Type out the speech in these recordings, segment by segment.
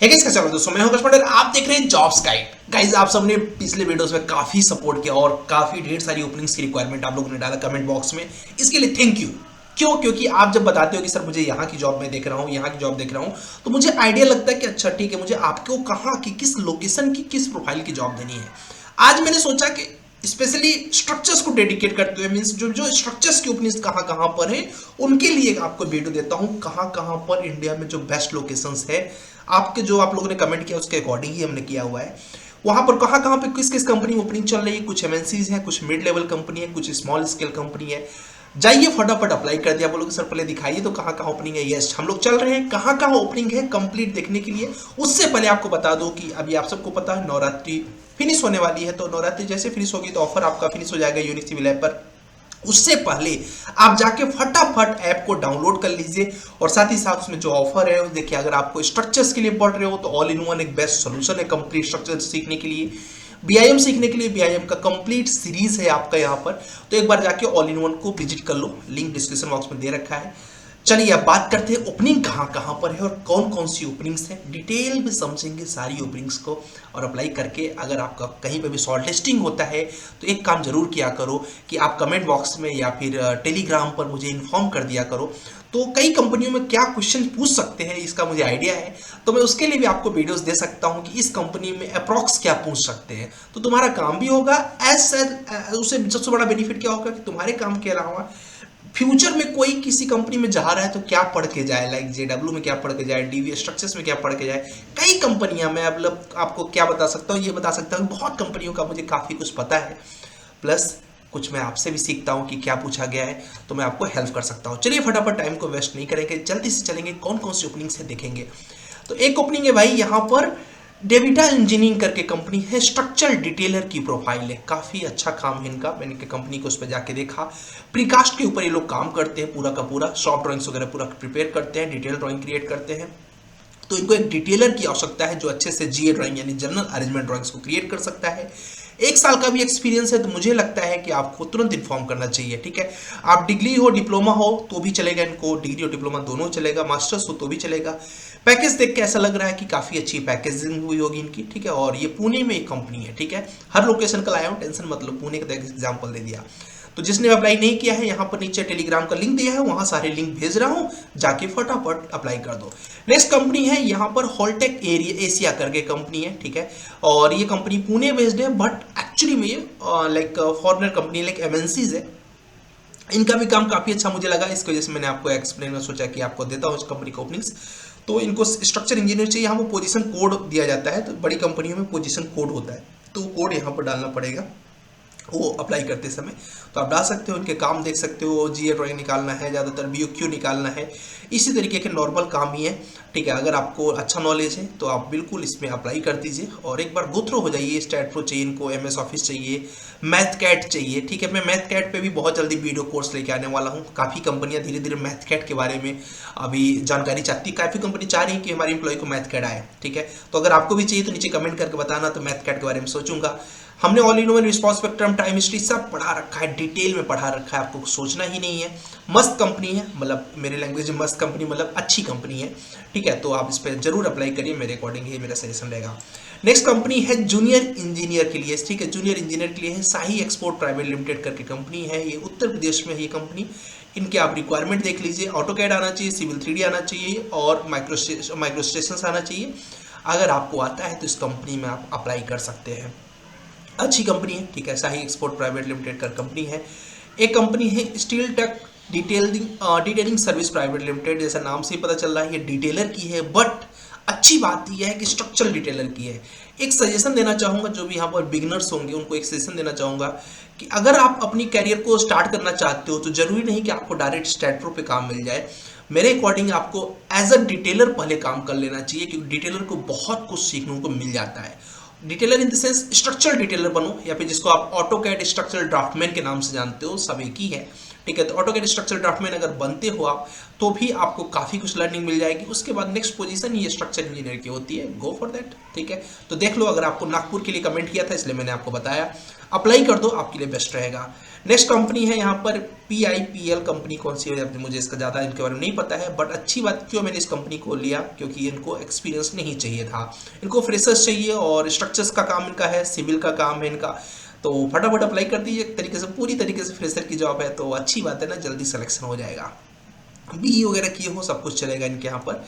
है गाइस, कैसे हो दोस्तों? मैं हूं कश पटेल, आप देख रहे हैं जॉब्स गाइड। गाइस, आप सबने पिछले वीडियोस में काफी सपोर्ट किया और काफी ढेर सारी ओपनिंग्स की रिक्वायरमेंट आप लोगों ने डाला कमेंट बॉक्स में। इसके लिए थैंक यू। क्यों? क्योंकि आप जब बताते हो कि सर मुझे यहाँ की जॉब में देख रहा हूँ, यहाँ की जॉब देख रहा हूँ, तो मुझे आइडिया लगता है कि अच्छा ठीक है, मुझे आपको कहाँ की, किस लोकेशन की, किस प्रोफाइल की जॉब देनी है। आज मैंने सोचा कि स्पेशली स्ट्रक्चर्स को डेडिकेट करते हुए, मींस जो जो स्ट्रक्चर्स की ओपनिंग्स कहाँ कहाँ पर है, उनके लिए आपको वीडियो देता हूँ कहाँ कहाँ पर इंडिया में जो बेस्ट लोकेशंस है। आपके जो आप लोगों ने कमेंट किया उसके अकॉर्डिंग ही हमने किया हुआ है। वहां पर कहाँ कहाँ पे किस किस कंपनी ओपनिंग चल रही है, कुछ एमएनसीज है, कुछ मिड लेवल कंपनी है, कुछ स्मॉल स्केल कंपनी है। जाइए फटाफट अप्लाई कर दिया। बोलोगे सर पहले दिखाइए तो कहाँ कहाँ ओपनिंग है। यस, हम लोग चल रहे हैं कहाँ कहाँ ओपनिंग है कंप्लीट देखने के लिए। उससे पहले आपको बता दो कि अभी आप सबको पता है नवरात्रि फिनिश होने वाली है, तो नवरात्रि जैसे फिनिश होगी तो ऑफर आपका फिनिश हो जाएगा यूनिक सिविल ऐप पर। उससे पहले आप जाके फटाफट ऐप को डाउनलोड कर लीजिए और साथ ही साथ उसमें जो ऑफर है देखिए। अगर आपको स्ट्रक्चर्स के लिए पढ़ रहे हो तो ऑल इन वन एक बेस्ट सोल्यूशन है कंप्लीट स्ट्रक्चर सीखने के लिए। बीआईएम सीखने के लिए बीआईएम का कंप्लीट सीरीज है आपका यहाँ पर, तो एक बार जाके ऑल इन वन को विजिट कर लो, लिंक डिस्क्रिप्शन बॉक्स में दे रखा है। चलिए अब बात करते हैं ओपनिंग कहाँ कहाँ पर है और कौन कौन सी ओपनिंग्स हैं। डिटेल में समझेंगे सारी ओपनिंग्स को और अप्लाई करके अगर आपका कहीं पे भी शॉर्ट लिस्टिंग होता है तो एक काम जरूर किया करो कि आप कमेंट बॉक्स में या फिर टेलीग्राम पर मुझे इन्फॉर्म कर दिया करो। तो कई कंपनियों में क्या क्वेश्चन पूछ सकते हैं इसका मुझे आइडिया है, तो मैं उसके लिए भी आपको वीडियोस दे सकता हूं कि इस कंपनी में अप्रॉक्स क्या पूछ सकते हैं, तो तुम्हारा काम भी होगा। उससे सबसे बड़ा बेनिफिट क्या होगा कि तुम्हारे काम के अलावा फ्यूचर में कोई किसी कंपनी में जा रहा है तो क्या पढ़ के जाए, लाइक जेडब्ल्यू में क्या पढ़ के जाए, डीवी स्ट्रक्चर्स में क्या पढ़ के जाए। कई कंपनियां, मैं मतलब आपको क्या बता सकता हूँ, ये बता सकता हूँ बहुत कंपनियों का मुझे काफ़ी कुछ पता है। प्लस कुछ मैं आपसे भी सीखता हूँ कि क्या पूछा गया है, तो मैं आपको हेल्प कर सकता हूँ। चलिए फटाफट टाइम को वेस्ट नहीं करेंगे, जल्दी से चलेंगे कौन कौन सी ओपनिंग्स है देखेंगे। तो एक ओपनिंग है भाई यहाँ पर, डेविटा इंजीनियरिंग करके कंपनी है, स्ट्रक्चरल डिटेलर की प्रोफाइल है। काफ़ी अच्छा काम है इनका, मैंने कंपनी को उस पर जाके देखा। प्रीकास्ट के ऊपर ये लोग काम करते हैं, पूरा का पूरा सॉफ्ट ड्राइंग्स वगैरह पूरा प्रिपेयर करते हैं, डिटेल ड्राइंग क्रिएट करते हैं। तो इनको एक डिटेलर की आवश्यकता है जो अच्छे से जीए ड्राइंग यानी जनरल अरेंजमेंट ड्राइंग्स को क्रिएट कर सकता है। 1 साल का भी एक्सपीरियंस है, तो मुझे लगता है कि आपको तुरंत इन्फॉर्म करना चाहिए। ठीक है, आप डिग्री हो डिप्लोमा हो तो भी चलेगा, इनको डिग्री और डिप्लोमा दोनों चलेगा, मास्टर्स हो तो भी चलेगा। पैकेज देख के ऐसा लग रहा है कि काफ़ी अच्छी पैकेजिंग हुई होगी इनकी। ठीक है, और ये पुणे में एक कंपनी है। ठीक है, हर लोकेशन का लाया हूँ, टेंशन मतलब, पुणे का एग्जाम्पल दे दिया। तो जिसने अप्लाई नहीं किया है यहाँ पर नीचे टेलीग्राम का लिंक दिया है, वहां सारे लिंक भेज रहा हूँ, जाके फटाफट अप्लाई कर दो। नेक्स्ट कंपनी है यहाँ पर होलटेक एशिया करके कंपनी है। ठीक है, और ये कंपनी पुणे बेस्ड है, बट एक्चुअली में ये like foreigner company, like MNCs है। इनका भी काम काफ़ी अच्छा मुझे लगा, इसकी वजह से मैंने आपको एक्सप्लेन में सोचा कि आपको देता हूँ इस कंपनी का ओपनिंग्स। तो इनको स्ट्रक्चर इंजीनियर चाहिए, यहाँ पर पोजीशन कोड दिया जाता है, तो बड़ी कंपनियों में पोजीशन कोड होता है, तो कोड यहाँ पर डालना पड़ेगा वो अप्लाई करते समय। तो आप डाल सकते हो, उनके काम देख सकते हो, जीए ड्राइंग निकालना है, ज़्यादातर बीओक्यू निकालना है, इसी तरीके के नॉर्मल काम ही है। ठीक है, अगर आपको अच्छा नॉलेज है तो आप बिल्कुल इसमें अप्लाई कर दीजिए और एक बार गो थ्रू हो जाइए। स्टैट प्रो चाहिए इनको, एमएस ऑफिस चाहिए, मैथ कैट चाहिए। ठीक है, मैं मैथ कैट पे भी बहुत जल्दी वीडियो कोर्स लेके आने वाला हूँ। काफ़ी कंपनियाँ धीरे धीरे मैथ कैट के बारे में अभी जानकारी चाहती, काफ़ी कंपनी चाह रही है कि हमारे एम्प्लॉय को मैथ कैट आए। ठीक है, तो अगर आपको भी चाहिए तो नीचे कमेंट करके बताना, तो मैथ कैट के बारे में सोचूंगा। हमने all in one response spectrum time history सब पढ़ा रखा है, डिटेल में पढ़ा रखा है, आपको सोचना ही नहीं है। मस्त कंपनी है, मतलब मेरे लैंग्वेज में मस्त कंपनी मतलब अच्छी कंपनी है। ठीक है, तो आप इस पर जरूर अप्लाई करिए, मेरे अकॉर्डिंग ही मेरा सजेशन रहेगा। नेक्स्ट कंपनी है जूनियर इंजीनियर के लिए। ठीक है, जूनियर इंजीनियर के लिए है शाही एक्सपोर्ट प्राइवेट लिमिटेड करके कंपनी है, ये उत्तर प्रदेश में है ये कंपनी। इनके आप रिक्वायरमेंट देख लीजिए, ऑटोकैड आना चाहिए, सिविल 3D आना चाहिए और माइक्रोस्टेशन आना चाहिए। अगर आपको आता है तो इस कंपनी में आप अप्लाई कर सकते हैं, अच्छी कंपनी है। ठीक है, शाही एक्सपोर्ट प्राइवेट लिमिटेड का कंपनी है। एक कंपनी है steel tech detailing service private limited, जैसा नाम से ही पता चल रहा है ये डिटेलर की है, बट अच्छी बात यह है कि स्ट्रक्चरल डिटेलर की है। एक सजेशन देना चाहूँगा, जो भी यहाँ पर बिगनर्स होंगे उनको एक सजेशन देना चाहूँगा कि अगर आप अपनी कैरियर को स्टार्ट करना चाहते हो तो जरूरी नहीं कि आपको डायरेक्ट स्टैट प्रो पे काम मिल जाए। मेरे अकॉर्डिंग आपको एज अ डिटेलर पहले काम कर लेना चाहिए, क्योंकि डिटेलर को बहुत कुछ सीखने को मिल जाता है। Detailer in the sense structural detailer बनो, या फिर जिसको आप ऑटो कैड स्ट्रक्चरल ड्राफ्टमैन के नाम से जानते हो, सब एक ही है। ठीक है। तो ऑटोकैड स्ट्रक्चर ड्राफ्टमैन अगर बनते हो आप तो भी आपको काफ़ी कुछ लर्निंग मिल जाएगी। उसके बाद नेक्स्ट पोजीशन ये स्ट्रक्चर इंजीनियर की होती है, गो फॉर दैट, ठीक है। तो देख लो, अगर आपको नागपुर के लिए कमेंट किया था इसलिए मैंने आपको बताया, अप्लाई कर दो, आपके लिए बेस्ट रहेगा। नेक्स्ट कंपनी है यहाँ पर PIPL कंपनी, कौन सी है मुझे इसका ज़्यादा इनके बारे में नहीं पता है, बट अच्छी बात क्यों मैंने इस कंपनी को लिया, क्योंकि इनको एक्सपीरियंस नहीं चाहिए था, इनको फ्रेशर्स चाहिए और स्ट्रक्चर्स का काम इनका है, सिविल का काम है इनका। तो फटाफट अप्लाई कर दीजिए, एक तरीके से पूरी तरीके से फ्रेशर की जॉब है, तो अच्छी बात है ना, जल्दी सिलेक्शन हो जाएगा। BE वगैरह किए हो सब कुछ चलेगा इनके यहाँ पर।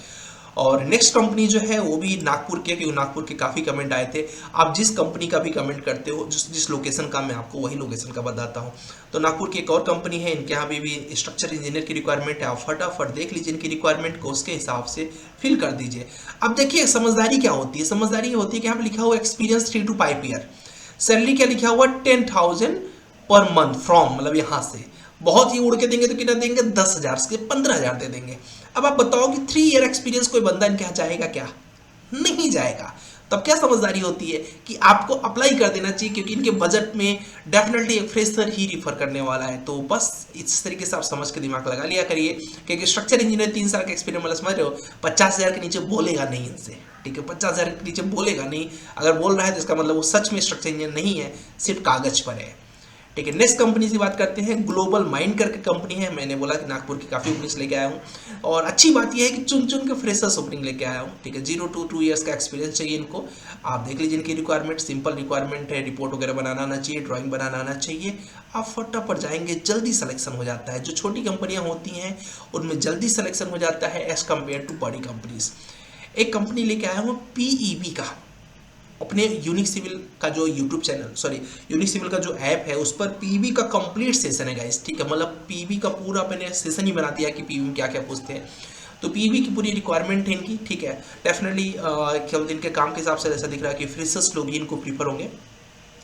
और नेक्स्ट कंपनी जो है वो भी नागपुर के, क्योंकि नागपुर के काफ़ी कमेंट आए थे। आप जिस कंपनी का भी कमेंट करते हो, जिस लोकेशन का, मैं आपको वही लोकेशन का बताता हूँ। तो नागपुर की एक और कंपनी है, इनके यहाँ भी स्ट्रक्चर इंजीनियर की रिक्वायरमेंट है। आप फटाफट देख लीजिए इनकी रिक्वायरमेंट को, उसके हिसाब से फिल कर दीजिए। अब देखिए समझदारी क्या होती है, समझदारी ये होती है कि यहाँ पर लिखा हुआ एक्सपीरियंस 3 to 5 ईयर, सैलरी क्या लिखा हुआ 10,000 पर मंथ फ्रॉम, मतलब यहाँ से बहुत ही उड़ के देंगे तो कितना देंगे, 10,000 से 15,000 दे देंगे। अब आप बताओ कि 3 ईयर एक्सपीरियंस कोई बंदा इनके यहाँ जाएगा क्या? नहीं जाएगा। तब क्या समझदारी होती है कि आपको अप्लाई कर देना चाहिए, क्योंकि इनके बजट में डेफिनेटली एक फ्रेशर ही रिफर करने वाला है। तो बस इस तरीके से आप समझ के दिमाग लगा लिया करिए, क्योंकि स्ट्रक्चर इंजीनियर 3 साल का एक्सपीरियंस, मतलब समझ रहे हो, 50,000 के नीचे बोलेगा नहीं इनसे, ठीक है। 50,000 के नीचे बोलेगा नहीं, अगर बोल रहा है तो इसका मतलब वो सच में स्ट्रक्चर इंजीनियर नहीं है, सिर्फ कागज पर है, ठीक है। नेक्स्ट कंपनी से बात करते हैं, ग्लोबल माइंड करके कंपनी है। मैंने बोला कि नागपुर की काफ़ी ओपनिंग्स लेके आया हूँ, और अच्छी बात यह है कि चुन चुन के फ्रेशर्स ओपनिंग लेके आया हूँ, ठीक है। 0 to 2 ईयर्स का एक्सपीरियंस चाहिए इनको। आप देख लीजिए इनकी रिक्वायरमेंट, सिंपल रिक्वायरमेंट है, रिपोर्ट वगैरह बनाना आना चाहिए, ड्राइंग बनाना आना चाहिए। आप फटाफट जाएंगे, जल्दी सिलेक्शन हो जाता है। जो छोटी कंपनियाँ होती हैं उनमें जल्दी सिलेक्शन हो जाता है एज कम्पेयर टू बड़ी कंपनीज। एक कंपनी लेके आया हूँ PEB का, अपने यूनिक सिविल का जो YouTube channel, sorry unique civil का जो ऐप है उस पर PEB का कंप्लीट सेशन है गाइस, ठीक है। मतलब PEB का पूरा मैंने सेशन ही बना दिया कि PEB में क्या क्या पूछते हैं। तो PEB की पूरी रिक्वायरमेंट है इनकी, ठीक है। डेफिनेटली केवल इनके काम के हिसाब से ऐसा दिख रहा है कि फ्रेशर्स लोग ही इनको प्रीफर होंगे।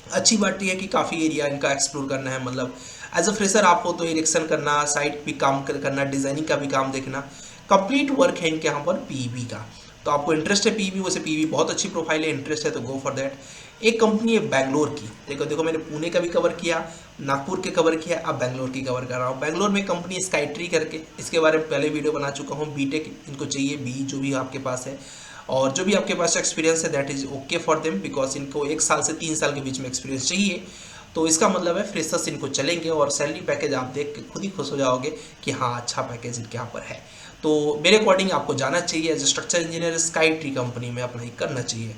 अच्छी बात यह है कि काफ़ी एरिया इनका एक्सप्लोर करना है, मतलब एज अ फ्रेशर आप हो तो इरेक्शन करना, साइट भी काम करना, डिज़ाइनिंग का भी काम देखना, कंप्लीट वर्क है इनके यहाँ पर PEB का। तो आपको इंटरेस्ट है PEB, वैसे PEB बहुत अच्छी प्रोफाइल है, इंटरेस्ट है तो गो फॉर दैट। एक कंपनी है बैंगलोर की, देखो देखो मैंने पुणे का भी कवर किया, नागपुर के कवर किया, अब बैंगलोर की कवर कर रहा हूँ। बैंगलोर में कंपनी स्काईट्री करके, इसके बारे में पहले वीडियो बना चुका हूँ। BTech इनको चाहिए, BE जो भी आपके पास है, और जो भी आपके पास एक्सपीरियंस है that is okay for them, because इनको 1 साल से 3 साल के बीच में एक्सपीरियंस चाहिए। तो इसका मतलब है फ्रेशर्स इनको चलेंगे, और सैलरी पैकेज आप देख के खुद ही खुश हो जाओगे कि हाँ अच्छा पैकेज इनके यहाँ पर है। तो मेरे अकॉर्डिंग आपको जाना चाहिए as a structure engineer, Skytree company में अप्लाई करना चाहिए।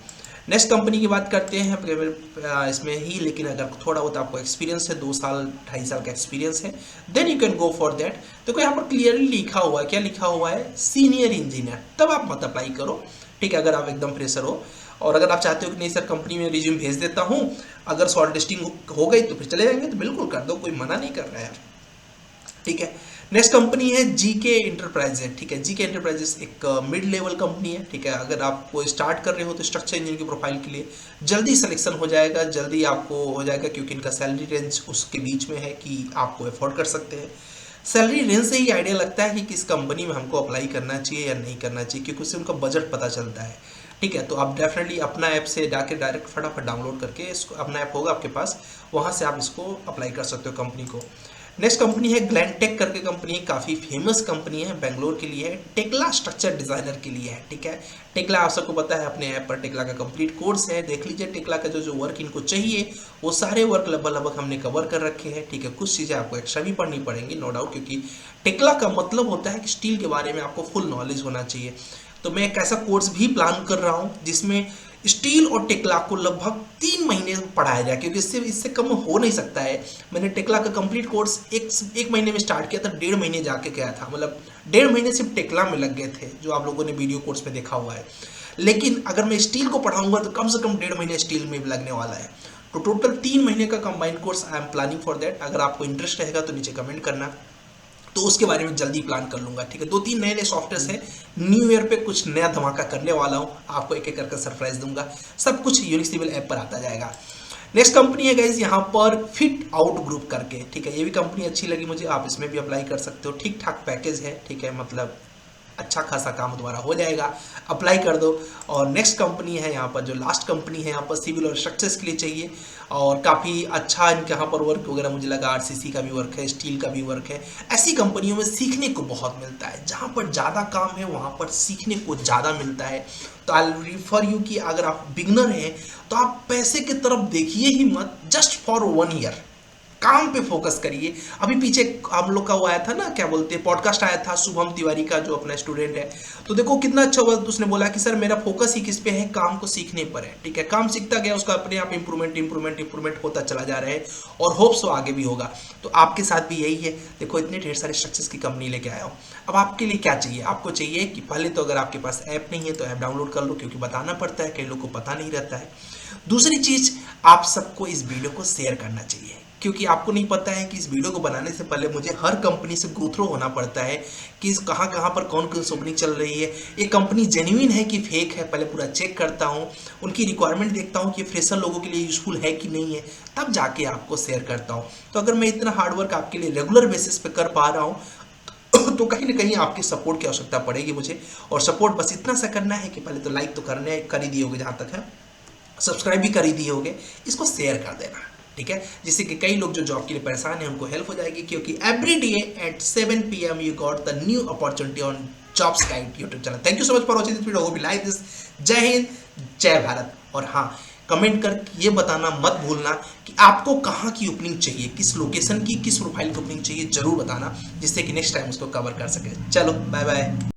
नेक्स्ट कंपनी की बात करते हैं इसमें ही, लेकिन अगर थोड़ा बहुत आपको एक्सपीरियंस है, 2 साल 2.5 साल का एक्सपीरियंस है, then you can go for that. देखो यहाँ पर क्लियरली लिखा हुआ है, क्या लिखा हुआ है, सीनियर इंजीनियर, तब आप मत अप्लाई करो, ठीक है, अगर आप एकदम फ्रेशर हो। और अगर आप चाहते हो कि नहीं सर कंपनी में रिज्यूम भेज देता हूँ, अगर शॉर्ट लिस्टिंग हो गई तो फिर चले जाएंगे, तो बिल्कुल कर दो, कोई मना नहीं कर रहा है, ठीक है। नेक्स्ट कंपनी है GK इंटरप्राइजेज, ठीक है। GK इंटरप्राइजेज एक मिड लेवल कंपनी है, ठीक है। अगर आपको स्टार्ट कर रहे हो तो स्ट्रक्चर इंजीनियर की प्रोफाइल के लिए जल्दी सिलेक्शन हो जाएगा, जल्दी आपको हो जाएगा, क्योंकि इनका सैलरी रेंज उसके बीच में है कि आपको अफोर्ड कर सकते हैं। सैलरी रेंज से ही आइडिया लगता है कि किस कंपनी में हमको अप्लाई करना चाहिए या नहीं करना चाहिए, क्योंकि उससे उनका बजट पता चलता है, ठीक है। तो आप डेफिनेटली अपना ऐप से जाके डायरेक्ट फटाफट डाउनलोड करके इसको, अपना ऐप होगा आपके पास, वहाँ से आप इसको अप्लाई कर सकते हो कंपनी को। नेक्स्ट कंपनी है ग्लैनटेक करके कंपनी, काफ़ी फेमस कंपनी है, बेंगलोर के लिए है, टेक्ला स्ट्रक्चर डिज़ाइनर के लिए है, ठीक है। टेक्ला आप सबको पता है, अपने ऐप पर टेक्ला का कंप्लीट कोर्स है, देख लीजिए टेक्ला का जो वर्क इनको चाहिए वो सारे वर्क लगभग हमने कवर कर रखे हैं, ठीक है। कुछ चीज़ें आपको एक्स्ट्रा भी पढ़नी पड़ेंगी नो डाउट, क्योंकि टेक्ला का मतलब होता है कि स्टील के बारे में आपको फुल नॉलेज होना चाहिए। तो मैं एक ऐसा कोर्स भी प्लान कर रहा हूँ जिसमें स्टील और टेक्ला को लगभग 3 महीने पढ़ाया जाए, क्योंकि इससे कम हो नहीं सकता है। मैंने टेक्ला का कंप्लीट कोर्स एक महीने में स्टार्ट किया था, 1.5 महीने जाके गया था, मतलब 1.5 महीने सिर्फ टेक्ला में लग गए थे, जो आप लोगों ने वीडियो कोर्स में देखा हुआ है। लेकिन अगर मैं स्टील को पढ़ाऊंगा तो कम से कम 1.5 महीने स्टील में भी लगने वाला है। तो टोटल 3 महीने का combined course I am planning for that. अगर आपको इंटरेस्ट रहेगा तो नीचे कमेंट करना, तो उसके बारे में जल्दी प्लान कर लूंगा, ठीक है। 2-3 नए सॉफ्टवेयर है, न्यू ईयर पे कुछ नया धमाका करने वाला हूँ, आपको एक एक करके सरप्राइज दूंगा, सब कुछ यूनिक सिविल ऐप पर आता जाएगा। नेक्स्ट कंपनी है गाइज यहाँ पर फिट आउट ग्रुप करके, ठीक है। ये भी कंपनी अच्छी लगी मुझे, आप इसमें भी अप्लाई कर सकते हो, ठीक ठाक पैकेज है, ठीक है। मतलब अच्छा खासा काम तुम्हारा हो जाएगा। अप्लाई कर दो। और नेक्स्ट कंपनी है यहाँ पर, जो लास्ट कंपनी है यहाँ पर सिविल और स्ट्रक्चर्स के लिए चाहिए, और काफ़ी अच्छा इनके यहाँ पर वर्क वगैरह मुझे लगा, आरसीसी का भी वर्क है, स्टील का भी वर्क है। ऐसी कंपनियों में सीखने को बहुत मिलता है, जहाँ पर ज़्यादा काम है वहाँ पर सीखने को ज़्यादा मिलता है। तो आई रिफर यू कि अगर आप बिगनर हैं तो आप पैसे की तरफ देखिए ही मत, जस्ट फॉर 1 ईयर काम पे फोकस करिए। अभी पीछे हम लोग का वो आया था ना, क्या बोलते हैं, पॉडकास्ट आया था शुभम तिवारी का, जो अपना स्टूडेंट है, तो देखो कितना अच्छा हुआ, उसने बोला कि सर मेरा फोकस ही किस पे है, काम को सीखने पर है। ठीक है, काम सीखता गया, उसका अपने आप इंप्रूवमेंट होता चला जा रहा है, और होप्स वो आगे भी होगा। तो आपके साथ भी यही है। देखो इतने ढेर सारे स्ट्रक्चर्स की कंपनी लेके आया हूँ। अब आपके लिए क्या चाहिए, आपको चाहिए कि पहले तो अगर आपके पास ऐप नहीं है तो ऐप डाउनलोड कर लो, क्योंकि बताना पड़ता है, कई लोग को पता नहीं रहता है। दूसरी चीज, आप सबको इस वीडियो को शेयर करना चाहिए, क्योंकि आपको नहीं पता है कि इस वीडियो को बनाने से पहले मुझे हर कंपनी से गो थ्रू होना पड़ता है कि कहाँ कहाँ पर कौन कौन सी कंपनी चल रही है, ये कंपनी जेन्युइन है कि फेक है, पहले पूरा चेक करता हूँ, उनकी रिक्वायरमेंट देखता हूँ कि फ्रेशर लोगों के लिए यूजफुल है कि नहीं है, तब जाके आपको शेयर करता हूँ। तो अगर मैं इतना हार्डवर्क आपके लिए रेगुलर बेसिस पे कर पा रहा हूँ तो कहीं ना कहीं आपके सपोर्ट की आवश्यकता पड़ेगी मुझे। और सपोर्ट बस इतना सा करना है कि पहले तो लाइक तो कर ही दिए होगे, जहाँ तक है सब्सक्राइब भी कर ही दिए होगे, इसको शेयर कर देना, ठीक है, जिससे कि कई लोग जो जॉब के लिए परेशान हैं उनको हेल्प हो जाएगी। क्योंकि every day at 7 PM you got the new opportunity on jobs guide YouTube channel. Thank you so much for watching this video, hope you like this. जय हिंद, जय भारत। और हाँ, कमेंट कर ये बताना मत भूलना कि आपको कहाँ की ओपनिंग चाहिए, किस लोकेशन की, किस प्रोफाइल की ओपनिंग चाहिए, जरूर बताना, जिससे कि नेक्स्ट टाइम उसको कवर कर सके। चलो बाय बाय।